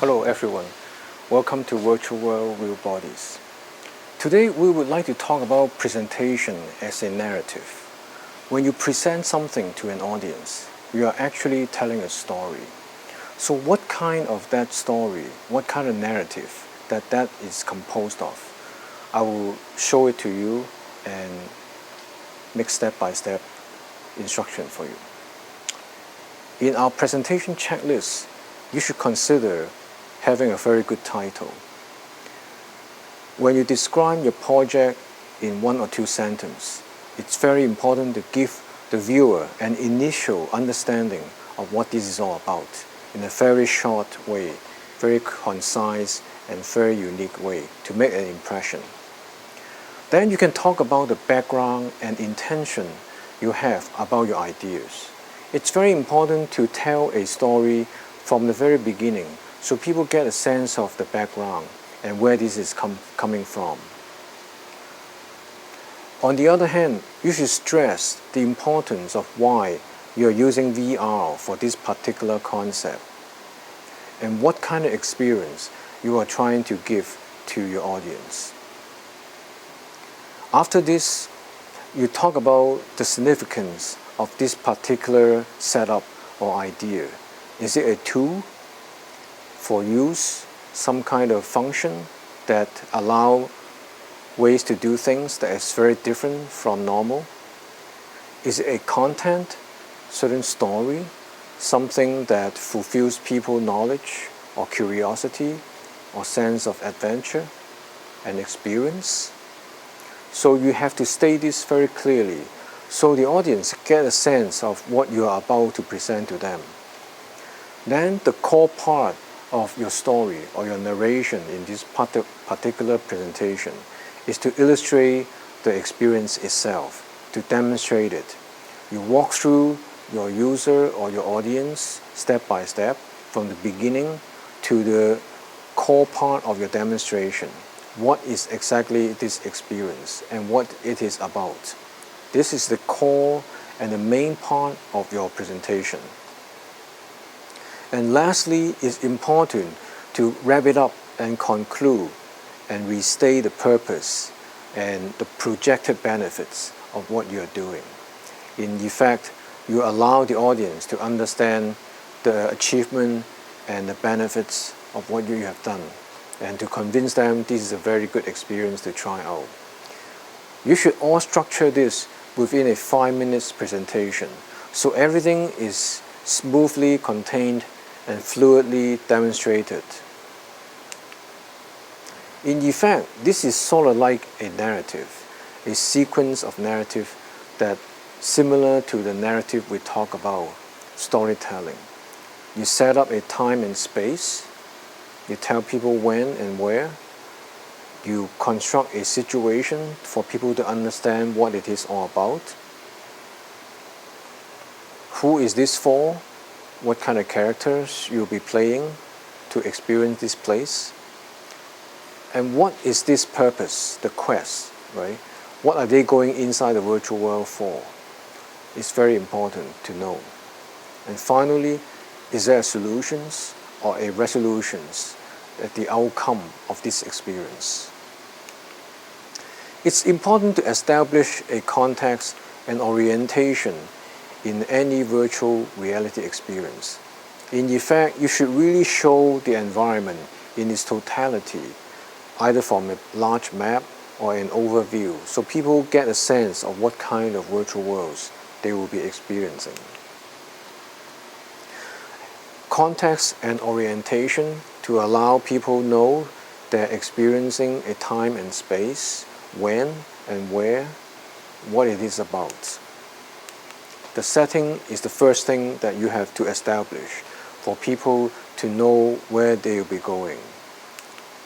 Hello everyone, welcome to Virtual World Real Bodies. Today we would like to talk about presentation as a narrative. When you present something to an audience, you are actually telling a story. So what kind of that story, what kind of narrative that is composed of? I will show it to you and make step-by-step instruction for you. In our presentation checklist, you should consider having a very good title. When you describe your project in 1 or 2 sentences, it's very important to give the viewer an initial understanding of what this is all about in a very short way, very concise and very unique way to make an impression. Then you can talk about the background and intention you have about your ideas. It's very important to tell a story from the very beginning so people get a sense of the background and where this is coming from. On the other hand, you should stress the importance of why you're using VR for this particular concept and what kind of experience you are trying to give to your audience. After this, you talk about the significance of this particular setup or idea. Is it a tool for use, some kind of function that allow ways to do things that is very different from normal? Is it a content, certain story, something that fulfills people's knowledge or curiosity or sense of adventure and experience? So you have to state this very clearly so the audience get a sense of what you are about to present to them. Then the core part of your story or your narration in this particular presentation is to illustrate the experience itself, to demonstrate it. You walk through your user or your audience step by step from the beginning to the core part of your demonstration. What is exactly this experience and what it is about? This is the core and the main part of your presentation. And lastly, it's important to wrap it up and conclude and restate the purpose and the projected benefits of what you're doing. In effect, you allow the audience to understand the achievement and the benefits of what you have done and to convince them this is a very good experience to try out. You should all structure this within a 5-minute presentation so everything is smoothly contained and fluidly demonstrated. In effect, this is sort of like a narrative, a sequence of narrative that similar to the narrative we talk about, storytelling. You set up a time and space, you tell people when and where, you construct a situation for people to understand what it is all about. Who is this for? What kind of characters you'll be playing to experience this place? And what is this purpose, the quest, right? What are they going inside the virtual world for? It's very important to know. And finally, is there solutions or a resolutions at the outcome of this experience? It's important to establish a context and orientation in any virtual reality experience. In effect, you should really show the environment in its totality, either from a large map or an overview, so people get a sense of what kind of virtual worlds they will be experiencing. Context and orientation to allow people know they're experiencing a time and space, when and where, what it is about. The setting is the first thing that you have to establish for people to know where they will be going.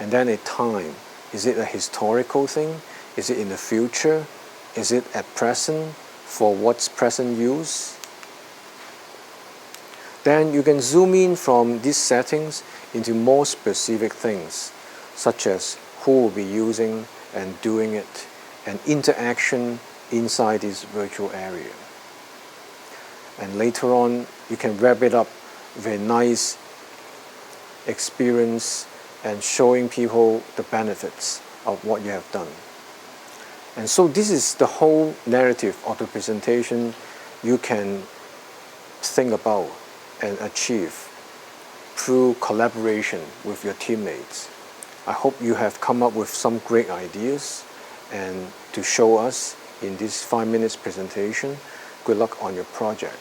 And then a time. Is it a historical thing? Is it in the future? Is it at present for what's present use? Then you can zoom in from these settings into more specific things, such as who will be using and doing it, and interaction inside this virtual area. And later on, you can wrap it up with a nice experience, and showing people the benefits of what you have done. And so this is the whole narrative of the presentation you can think about and achieve through collaboration with your teammates. I hope you have come up with some great ideas and to show us in this 5 minutes presentation. Good luck on your project.